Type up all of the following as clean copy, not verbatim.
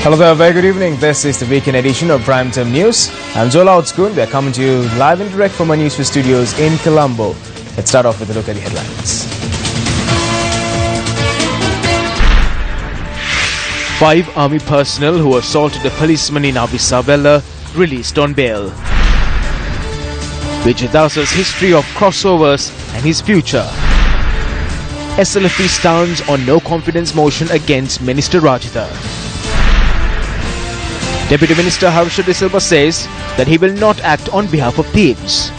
Hello there, very good evening. This is the weekend edition of Primetime News. I'm Joel Outskoon. We are coming to you live and direct from our Newsfirst studios in Colombo. Let's start off with a look at the headlines. 5 army personnel who assaulted a policeman in Isabella released on bail. Vijay Dasa's history of crossovers and his future. SLFP stands on no confidence motion against Minister Rajitha. Deputy Minister Harsha De Silva says that he will not act on behalf of thieves.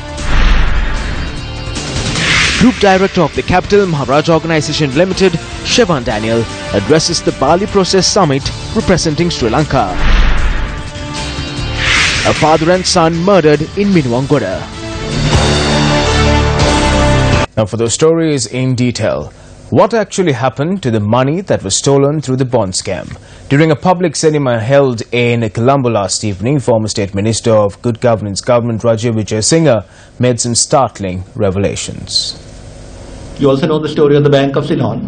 Group Director of the Capital Maharaj Organization Limited, Shevan Daniel, addresses the Bali Process Summit representing Sri Lanka. A father and son murdered in Minuangoda. Now for those stories in detail. What actually happened to the money that was stolen through the bond scam? During a public seminar held in Colombo last evening, former State Minister of Good Governance Government Rajiv Vijay Singha made some startling revelations. You also know the story of the Bank of Ceylon,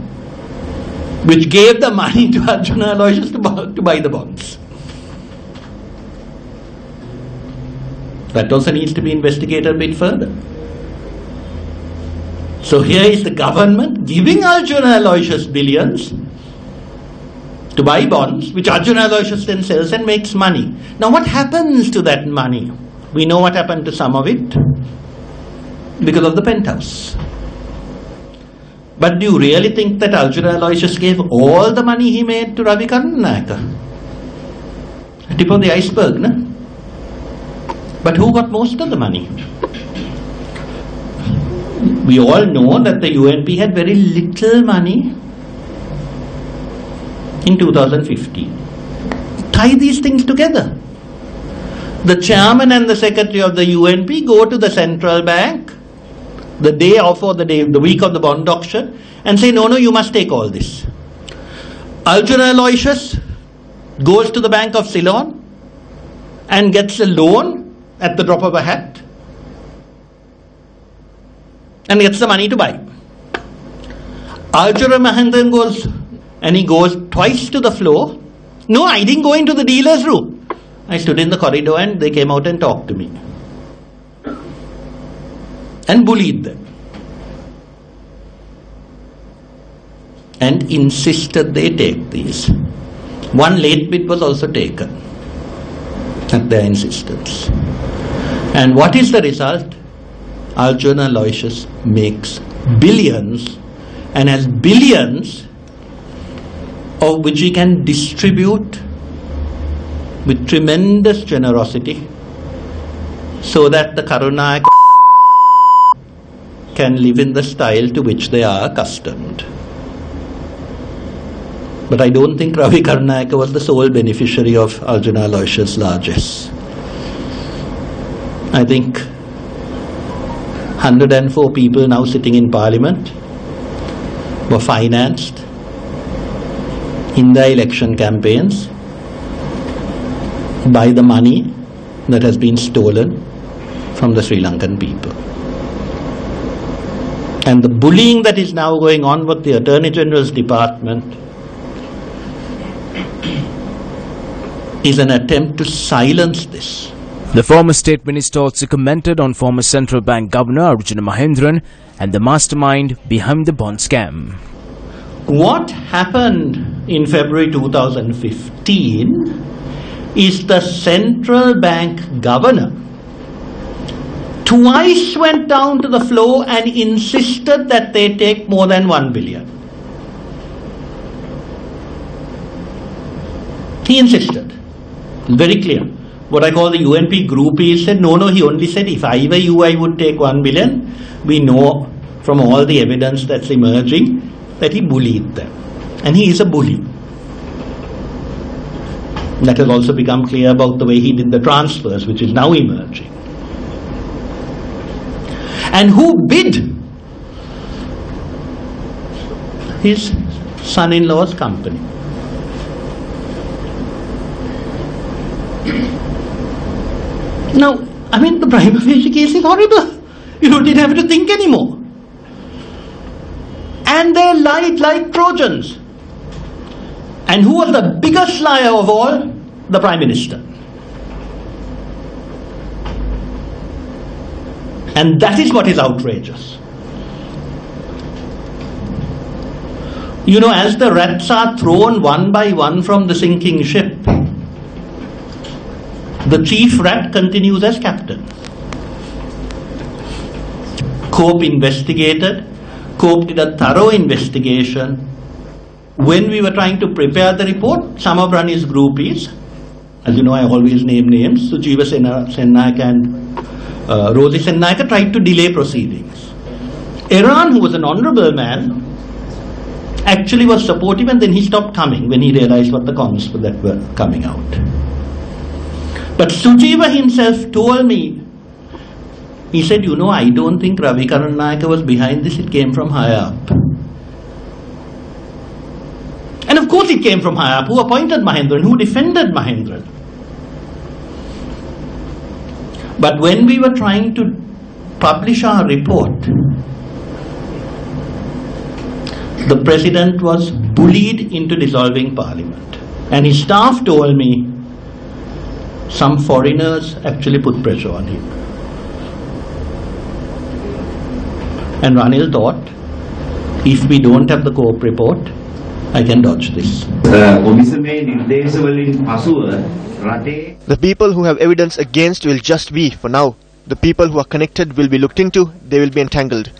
which gave the money to Arjuna Aloysius to buy the bonds. That also needs to be investigated a bit further. So here is the government giving Arjuna Aloysius billions to buy bonds, which Arjuna Aloysius then sells and makes money. Now what happens to that money? We know what happened to some of it because of the penthouse. But do you really think that Arjuna Aloysius gave all the money he made to Ravi Karunanayaka? Tip of the iceberg, no? But who got most of the money? We all know that the UNP had very little money in 2015. Tie these things together. The chairman and the secretary of the UNP go to the central bank the day of or the week of the bond auction and say, no, you must take all this. Arjuna Aloysius goes to the Bank of Ceylon and gets a loan at the drop of a hat and gets the money to buy. Arjuna Mahendran goes and he goes twice to the floor. No, I didn't go into the dealer's room. I stood in the corridor and they came out and talked to me and bullied them and insisted they take these. One late bid was also taken at their insistence. And what is the result? Arjuna Aloysius makes billions and has billions of which he can distribute with tremendous generosity so that the Karunayaka can live in the style to which they are accustomed. But I don't think Ravi Karunayaka was the sole beneficiary of Arjuna Aloysius' largesse. I think 104 people now sitting in Parliament were financed in their election campaigns by the money that has been stolen from the Sri Lankan people. And the bullying that is now going on with the Attorney General's Department is an attempt to silence this. The former State Minister also commented on former Central Bank Governor Arjuna Mahendran and the mastermind behind the bond scam. What happened in February 2015 is the Central Bank Governor twice went down to the floor and insisted that they take more than 1 billion. He insisted. Very clear. What I call the UNP groupies said, no, he only said, if I were you, I would take 1 billion. We know from all the evidence that's emerging that he bullied them. And he is a bully. That has also become clear about the way he did the transfers, which is now emerging. And who bid? His son-in-law's company. Now, the prima facie case is horrible. You didn't have to think anymore. And they lied like Trojans. And who was the biggest liar of all? The Prime Minister. And that is what is outrageous. You know, as the rats are thrown one by one from the sinking ship, the chief rat continues as captain. Cope investigated. Cope did a thorough investigation. When we were trying to prepare the report, some of Rani's groupies, as you know, I always name names, Sujiva Sennaika and Rosie Sennaika, tried to delay proceedings. Iran, who was an honorable man, actually was supportive, and then he stopped coming when he realized what the comments that were coming out. But Sujiva himself told me, he said, you know, I don't think Ravi Karan Nayaka was behind this, it came from higher up. And of course it came from higher up. Who appointed Mahendran? Who defended Mahendran? But when we were trying to publish our report, the president was bullied into dissolving parliament. And his staff told me some foreigners actually put pressure on him. And Ranil thought, if we don't have the co-op report, I can dodge this. The people who have evidence against will just be, for now. The people who are connected will be looked into, they will be entangled.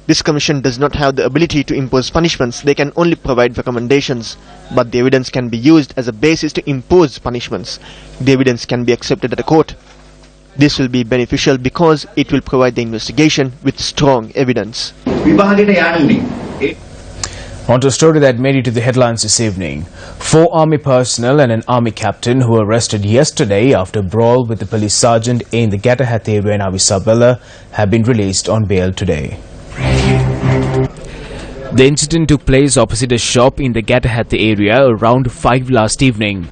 This commission does not have the ability to impose punishments, they can only provide recommendations. But the evidence can be used as a basis to impose punishments. The evidence can be accepted at a court. This will be beneficial because it will provide the investigation with strong evidence. On to a story that made it to the headlines this evening. 4 army personnel and an army captain who were arrested yesterday after a brawl with the police sergeant in the Gatahat area in Avisabella have been released on bail today. The incident took place opposite a shop in the Gatahat area around 5 last evening.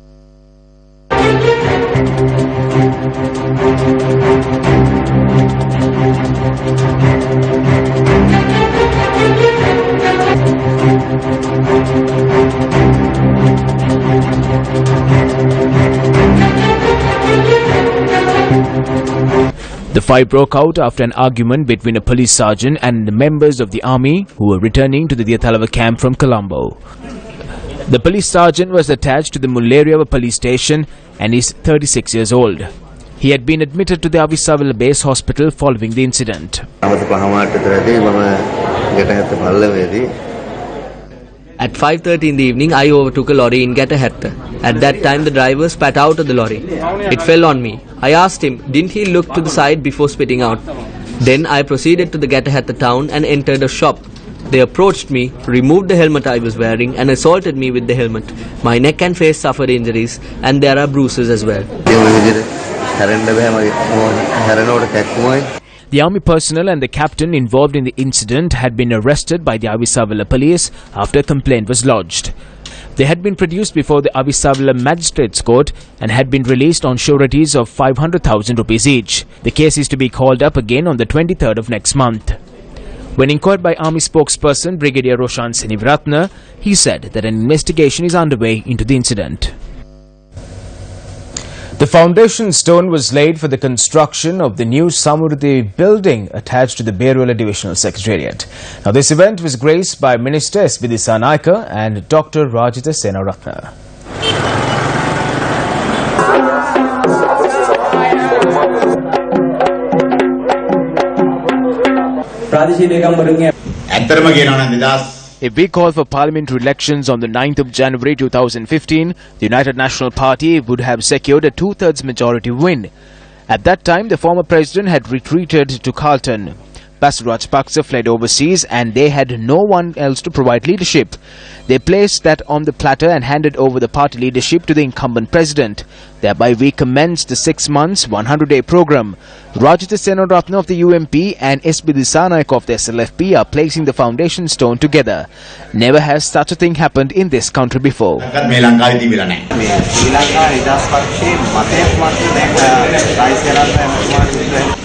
The fight broke out after an argument between a police sergeant and the members of the army who were returning to the Diathalava camp from Colombo. The police sergeant was attached to the Mulleriava police station and is 36 years old. He had been admitted to the Avisavilla base hospital following the incident. At 5:30 in the evening, I overtook a lorry in Gatahatta. At that time, the driver spat out of the lorry. It fell on me. I asked him, didn't he look to the side before spitting out? Then I proceeded to the Gatahatta town and entered a shop. They approached me, removed the helmet I was wearing and assaulted me with the helmet. My neck and face suffered injuries and there are bruises as well. The army personnel and the captain involved in the incident had been arrested by the Avisavilla police after a complaint was lodged. They had been produced before the Avisavilla Magistrates Court and had been released on sureties of 500,000 rupees each. The case is to be called up again on the 23rd of next month. When inquired by Army spokesperson Brigadier Roshan Senivratna, he said that an investigation is underway into the incident. The foundation stone was laid for the construction of the new Samurdhi building attached to the Beruala Divisional Secretariat. Now, this event was graced by Minister S.B. Dissanayake and Dr. Rajitha Senaratne. A big call for parliamentary elections on the 9th of January 2015, the United National Party would have secured a 2/3 majority win. At that time, the former president had retreated to Carlton. Basu Rajapaksa fled overseas and they had no one else to provide leadership. They placed that on the platter and handed over the party leadership to the incumbent president. Thereby recommenced the 6 months, 100-day program. Rajitha Senaratne of the UMP and S.B. Dissanayake of the SLFP are placing the foundation stone together. Never has such a thing happened in this country before.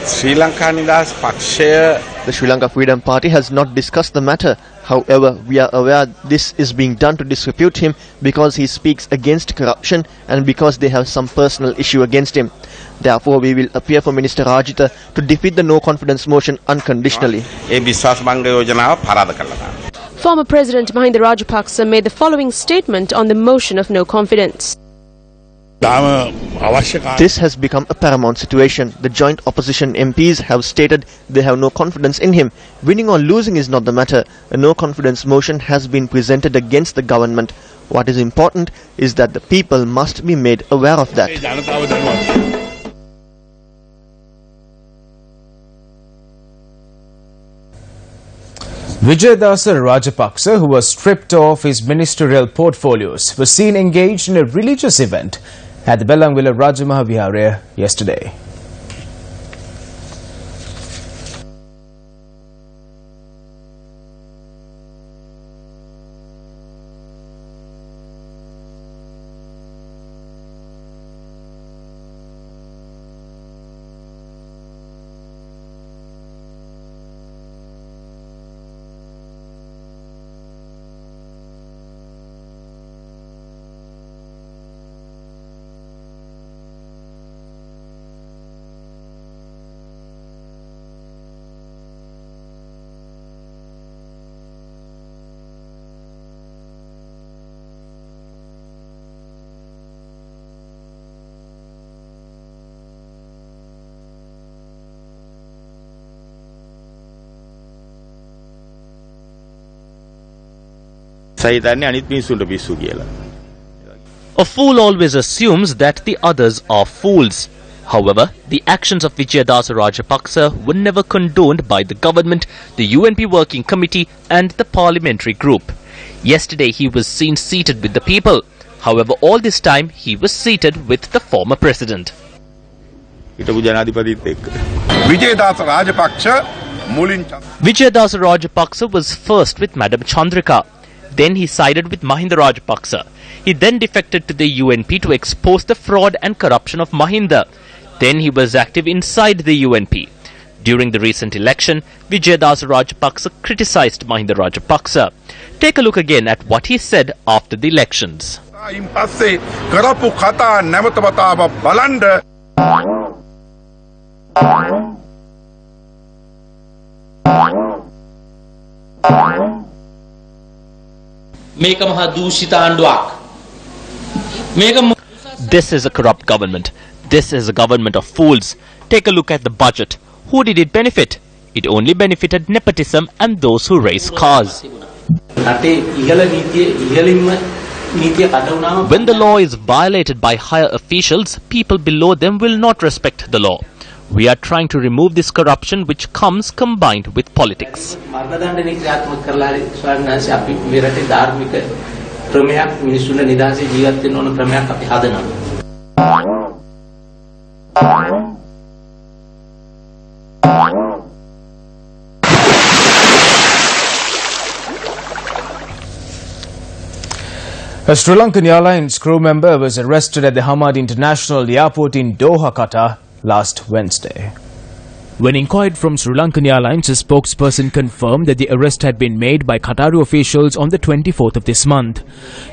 Sri Lanka Nidas Pakshaya The Sri Lanka Freedom Party has not discussed the matter. However, we are aware this is being done to disrepute him because he speaks against corruption and because they have some personal issue against him. Therefore, we will appear for Minister Rajitha to defeat the no confidence motion unconditionally. Former President Mahinda Rajapaksa made the following statement on the motion of no confidence. This has become a paramount situation. The joint opposition MPs have stated they have no confidence in him. Winning or losing is not the matter. A no confidence motion has been presented against the government. What is important is that the people must be made aware of that. Vijayadasa Rajapaksa, who was stripped of his ministerial portfolios, was seen engaged in a religious event at the Belangwila Rajamahavihara yesterday. A fool always assumes that the others are fools. However, the actions of Vijayadasa Rajapaksa were never condoned by the government, the UNP Working Committee and the parliamentary group. Yesterday he was seen seated with the people. However, all this time he was seated with the former president. Vijayadasa Rajapaksa was first with Madam Chandrika. Then he sided with Mahinda Rajapaksa. He then defected to the UNP to expose the fraud and corruption of Mahinda. Then he was active inside the UNP. During the recent election, Vijayadasa Rajapaksa criticized Mahinda Rajapaksa. Take a look again at what he said after the elections. This is a corrupt government. This is a government of fools. Take a look at the budget. Who did it benefit? It only benefited nepotism and those who race cars. When the law is violated by higher officials, people below them will not respect the law. We are trying to remove this corruption which comes combined with politics. A Sri Lankan Airlines crew member was arrested at the Hamad International Airport in Doha, Qatar last Wednesday. When inquired from Sri Lankan Airlines, a spokesperson confirmed that the arrest had been made by Qatari officials on the 24th of this month.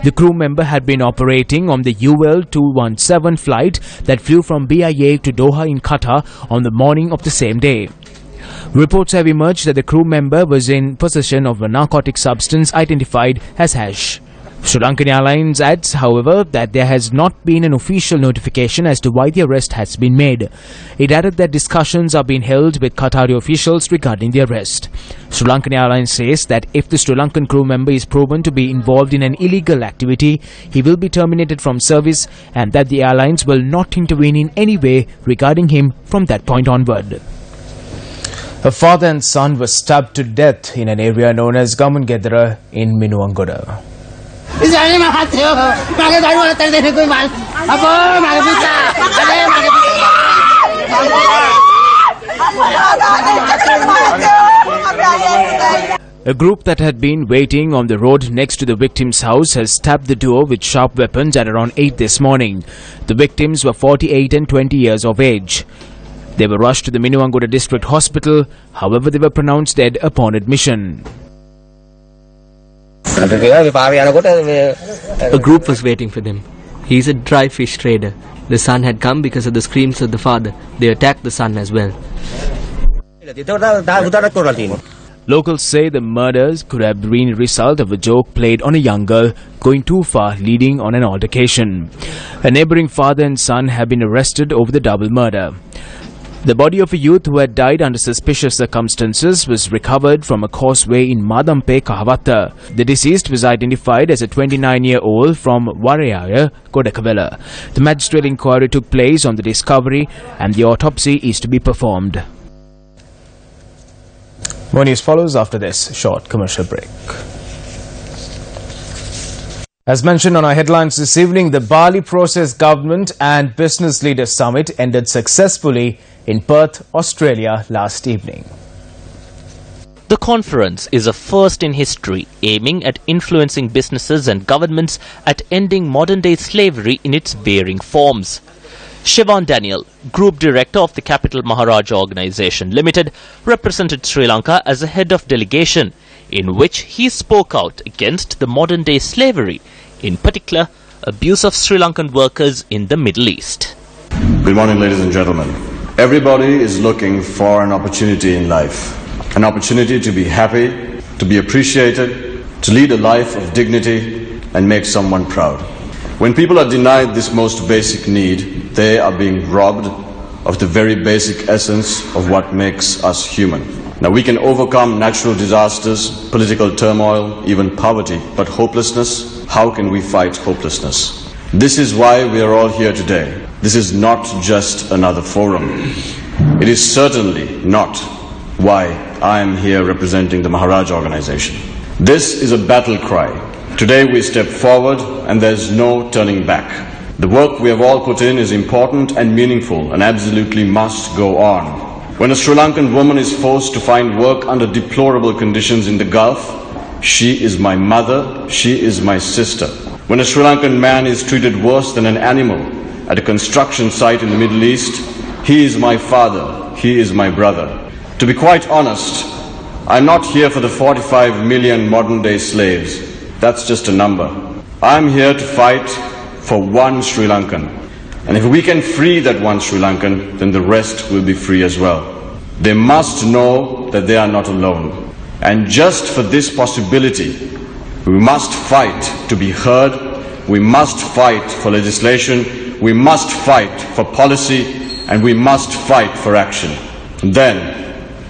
The crew member had been operating on the UL 217 flight that flew from BIA to Doha in Qatar on the morning of the same day. Reports have emerged that the crew member was in possession of a narcotic substance identified as hash. Sri Lankan Airlines adds, however, that there has not been an official notification as to why the arrest has been made. It added that discussions are being held with Qatari officials regarding the arrest. Sri Lankan Airlines says that if the Sri Lankan crew member is proven to be involved in an illegal activity, he will be terminated from service and that the airlines will not intervene in any way regarding him from that point onward. A father and son were stabbed to death in an area known as Gamangedra in Minuangoda. A group that had been waiting on the road next to the victim's house has stabbed the duo with sharp weapons at around 8 this morning. The victims were 48 and 20 years of age. They were rushed to the Minuwangoda District Hospital. However, they were pronounced dead upon admission. A group was waiting for them. He is a dry fish trader. The son had come because of the screams of the father. They attacked the son as well. Locals say the murders could have been a result of a joke played on a young girl going too far, leading on an altercation. A neighbouring father and son have been arrested over the double murder. The body of a youth who had died under suspicious circumstances was recovered from a causeway in Madampe, Kahavatta. The deceased was identified as a 29-year-old from Warayaya, Kodakavela. The magistrate inquiry took place on the discovery and the autopsy is to be performed. More news follows after this short commercial break. As mentioned on our headlines this evening, the Bali Process Government and Business Leaders Summit ended successfully in Perth, Australia last evening. The conference is a first in history, aiming at influencing businesses and governments at ending modern-day slavery in its varying forms. Shivan Daniel, Group Director of the Capital Maharaja Organisation Limited, represented Sri Lanka as a head of delegation, in which he spoke out against the modern-day slavery, in particular, abuse of Sri Lankan workers in the Middle East. Good morning, ladies and gentlemen. Everybody is looking for an opportunity in life. An opportunity to be happy, to be appreciated, to lead a life of dignity and make someone proud. When people are denied this most basic need, they are being robbed of the very basic essence of what makes us human. Now, we can overcome natural disasters, political turmoil, even poverty, but hopelessness, how can we fight hopelessness? This is why we are all here today. This is not just another forum. It is certainly not why I am here representing the Maharaj organization. This is a battle cry. Today we step forward and there's no turning back. The work we have all put in is important and meaningful and absolutely must go on. When a Sri Lankan woman is forced to find work under deplorable conditions in the Gulf, she is my mother, she is my sister. When a Sri Lankan man is treated worse than an animal at a construction site in the Middle East, he is my father, he is my brother. To be quite honest, I'm not here for the 45 million modern-day slaves. That's just a number. I'm here to fight for one Sri Lankan. And if we can free that one Sri Lankan, then the rest will be free as well. They must know that they are not alone. And just for this possibility, we must fight to be heard, we must fight for legislation, we must fight for policy, and we must fight for action. And then,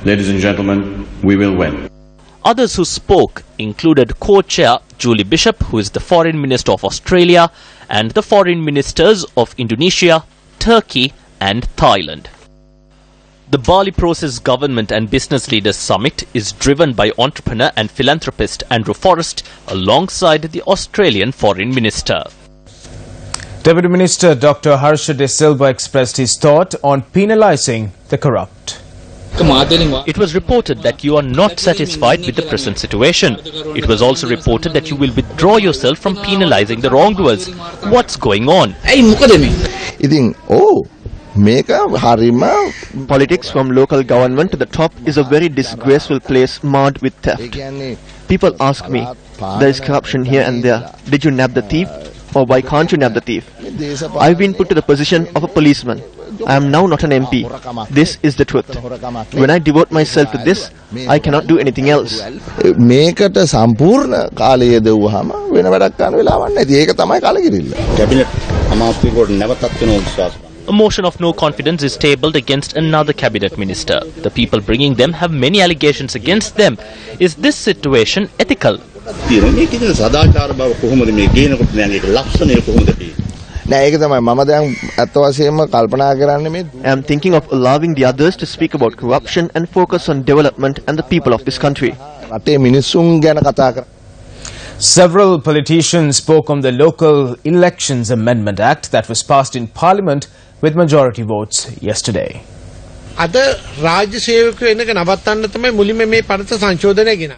ladies and gentlemen, we will win. Others who spoke included co-chair Julie Bishop, who is the Foreign Minister of Australia, and the Foreign Ministers of Indonesia, Turkey and Thailand. The Bali Process Government and Business Leaders Summit is driven by entrepreneur and philanthropist Andrew Forrest alongside the Australian Foreign Minister. Deputy Minister Dr. Harsha De Silva expressed his thought on penalising the corrupt. It was reported that you are not satisfied with the present situation. It was also reported that you will withdraw yourself from penalising the wrongdoers. What's going on? Politics from local government to the top is a very disgraceful place marred with theft. People ask me, there is corruption here and there. Did you nab the thief? Or why can't you nab the thief? I've been put to the position of a policeman. I am now not an MP. This is the truth. When I devote myself to this, I cannot do anything else. A motion of no confidence is tabled against another cabinet minister. The people bringing them have many allegations against them. Is this situation ethical? I am thinking of allowing the others to speak about corruption and focus on development and the people of this country. Several politicians spoke on the Local Elections Amendment Act that was passed in Parliament with majority votes yesterday.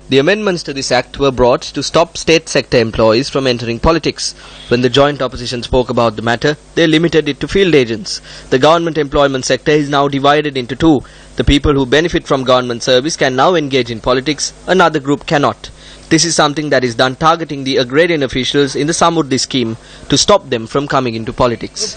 The amendments to this act were brought to stop state sector employees from entering politics. When the joint opposition spoke about the matter, they limited it to field agents. The government employment sector is now divided into two. The people who benefit from government service can now engage in politics, another group cannot. This is something that is done targeting the agrarian officials in the Samurdhi scheme to stop them from coming into politics.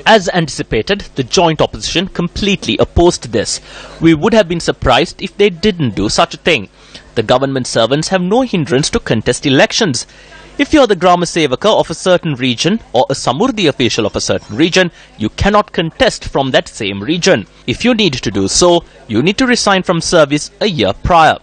As anticipated, the joint opposition completely opposed this. We would have been surprised if they didn't do such a thing. The government servants have no hindrance to contest elections. If you are the Grama Sevaka of a certain region or a Samurdhi official of a certain region, you cannot contest from that same region. If you need to do so, you need to resign from service a year prior.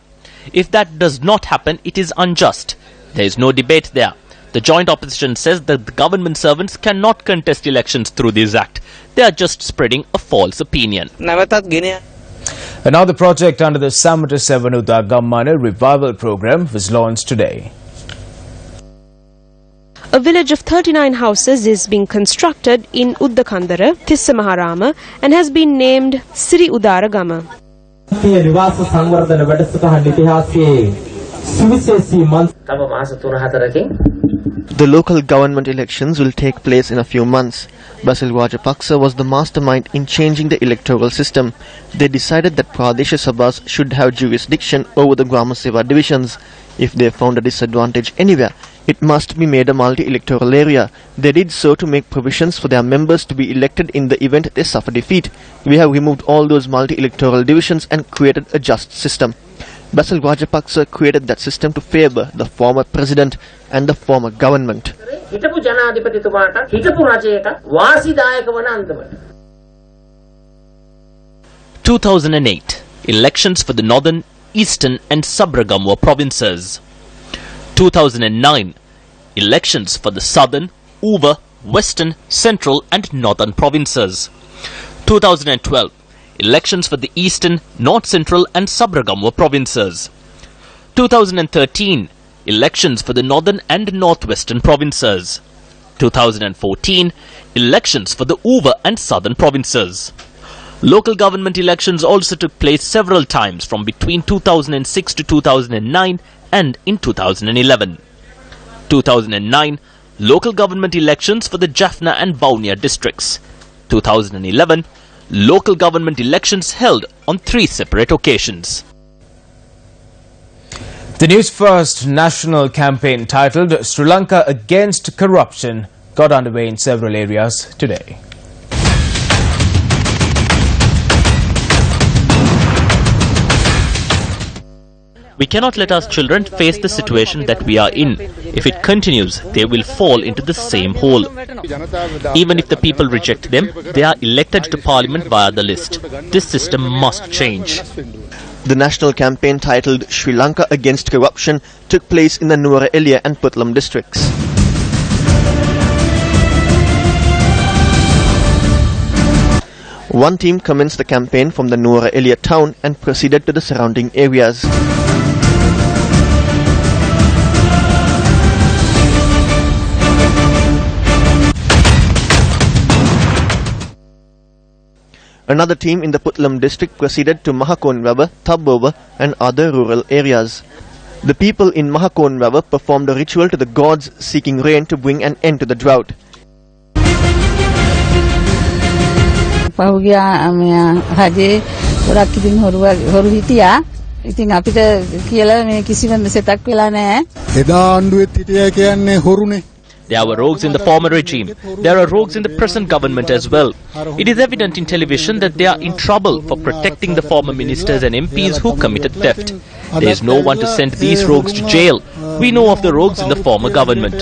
If that does not happen, it is unjust. There is no debate there. The joint opposition says that the government servants cannot contest elections through this act. They are just spreading a false opinion. And now the project under the Samata Sevanuda Gammana Revival Program was launched today. A village of 39 houses is being constructed in Uddakandara, Tissamaharama, and has been named Siri Udara Gama. The local government elections will take place in a few months. Basil Rajapaksa was the mastermind in changing the electoral system. They decided that Pradesh Sabhas should have jurisdiction over the Grama Seva divisions. If they found a disadvantage anywhere, it must be made a multi-electoral area. They did so to make provisions for their members to be elected in the event they suffer defeat. We have removed all those multi-electoral divisions and created a just system. Basil Rajapaksa created that system to favour the former president and the former government. 2008 elections for the northern, eastern and Sabragamwa provinces. 2009 elections for the southern, Uva, western, central and northern provinces. 2012 elections for the eastern, north central and Sabragamwa provinces. 2013 elections for the northern and northwestern provinces. 2014 elections for the Uva and southern provinces. Local government elections also took place several times from between 2006 to 2009 and in 2011. 2009 local government elections for the Jaffna and Vaunia districts. 2011 local government elections held on 3 separate occasions. The Newsfirst national campaign titled Sri Lanka Against Corruption got underway in several areas today. We cannot let our children face the situation that we are in. If it continues, they will fall into the same hole. Even if the people reject them, they are elected to parliament via the list. This system must change. The national campaign titled Sri Lanka Against Corruption took place in the Nuwara Eliya and Puttalam districts. One team commenced the campaign from the Nuwara Eliya town and proceeded to the surrounding areas. Another team in the Puttalam district proceeded to Mahakonrava, Thabova and other rural areas. The people in Mahakonrava performed a ritual to the gods seeking rain to bring an end to the drought. There were rogues in the former regime. There are rogues in the present government as well. It is evident in television that they are in trouble for protecting the former ministers and MPs who committed theft. There is no one to send these rogues to jail. We know of the rogues in the former government.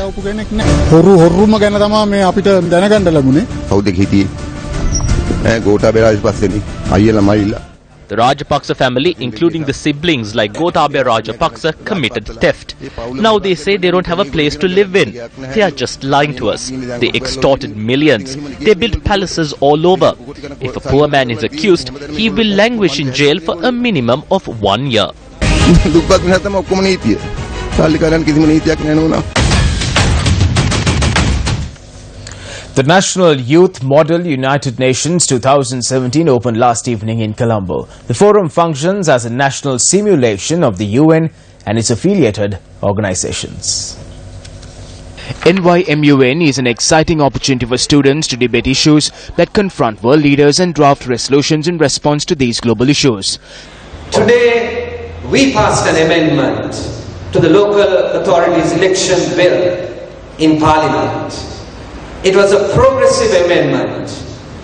The Rajapaksa family, including the siblings like Gotabaya Rajapaksa, committed theft. Now they say they don't have a place to live in. They are just lying to us. They extorted millions. They built palaces all over. If a poor man is accused, he will languish in jail for a minimum of 1 year. The National Youth Model United Nations 2017 opened last evening in Colombo. The forum functions as a national simulation of the UN and its affiliated organizations. NYMUN is an exciting opportunity for students to debate issues that confront world leaders and draft resolutions in response to these global issues. Today, we passed an amendment to the Local Authorities Election Bill in Parliament. It was a progressive amendment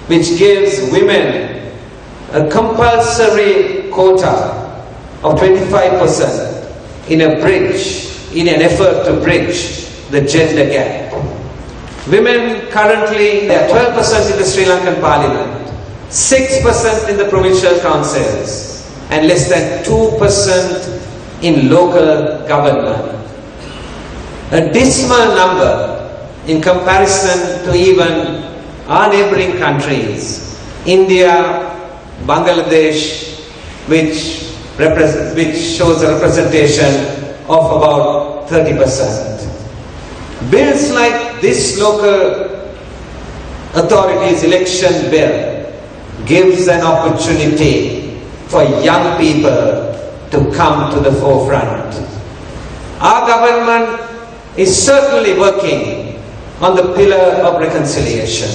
which gives women a compulsory quota of 25% in an effort to bridge the gender gap. Women currently, they are 12% in the Sri Lankan Parliament, 6% in the provincial councils, and less than 2% in local government. A dismal number in comparison to even our neighboring countries, India, Bangladesh, which shows a representation of about 30%. Bills like this local authorities election bill gives an opportunity for young people to come to the forefront. Our government is certainly working on the pillar of reconciliation.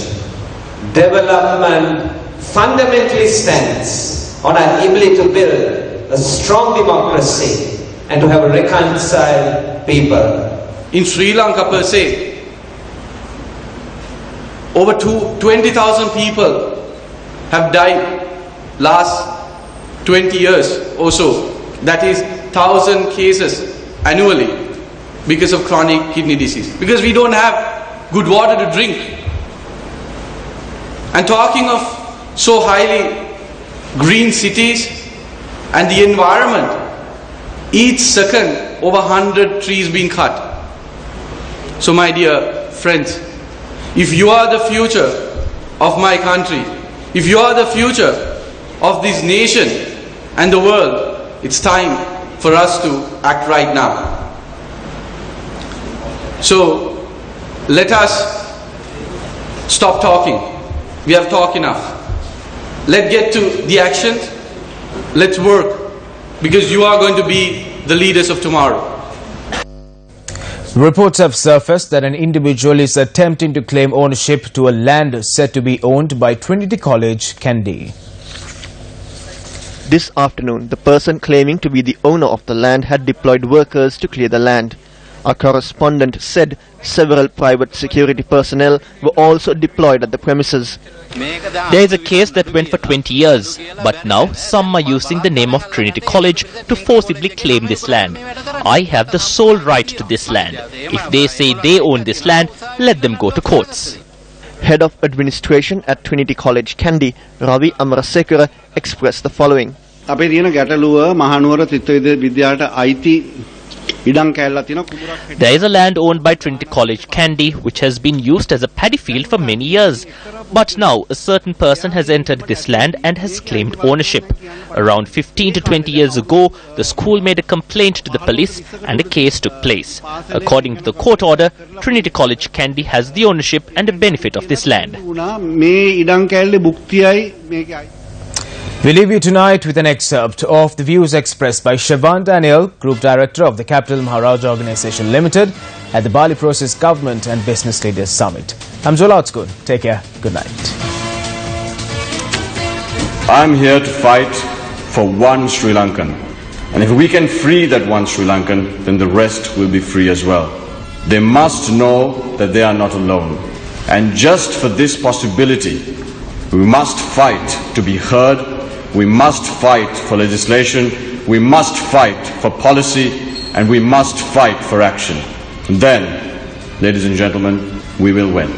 Development fundamentally stands on our ability to build a strong democracy and to have a reconciled people. In Sri Lanka per se, over 20,000 people have died last 20 years or so. That is 1,000 cases annually because of chronic kidney disease. Because we don't have good water to drink. And talking of so highly green cities and the environment, each second over 100 trees being cut. So my dear friends, if you are the future of my country, if you are the future of this nation and the world, it's time for us to act right now. So let us stop talking. We have talked enough. Let's get to the actions. Let's work, because you are going to be the leaders of tomorrow. Reports have surfaced that an individual is attempting to claim ownership to a land said to be owned by Trinity College, Kandy. This afternoon, the person claiming to be the owner of the land had deployed workers to clear the land. Our correspondent said several private security personnel were also deployed at the premises. There is a case that went for 20 years, but now some are using the name of Trinity College to forcibly claim this land. I have the sole right to this land. If they say they own this land, let them go to courts. Head of Administration at Trinity College, Kandy, Ravi Amarasekara, expressed the following. There is a land owned by Trinity College, Kandy, which has been used as a paddy field for many years. But now a certain person has entered this land and has claimed ownership. Around 15 to 20 years ago, the school made a complaint to the police and a case took place. According to the court order, Trinity College, Kandy has the ownership and the benefit of this land. We leave you tonight with an excerpt of the views expressed by Siobhan Daniel, Group Director of the Capital Maharaja Organisation Limited at the Bali Process Government and Business Leaders Summit. I'm Joel Outskun. Take care. Good night. I'm here to fight for one Sri Lankan. And if we can free that one Sri Lankan, then the rest will be free as well. They must know that they are not alone. And just for this possibility, we must fight to be heard. We must fight for legislation, we must fight for policy, and we must fight for action. And then, ladies and gentlemen, we will win.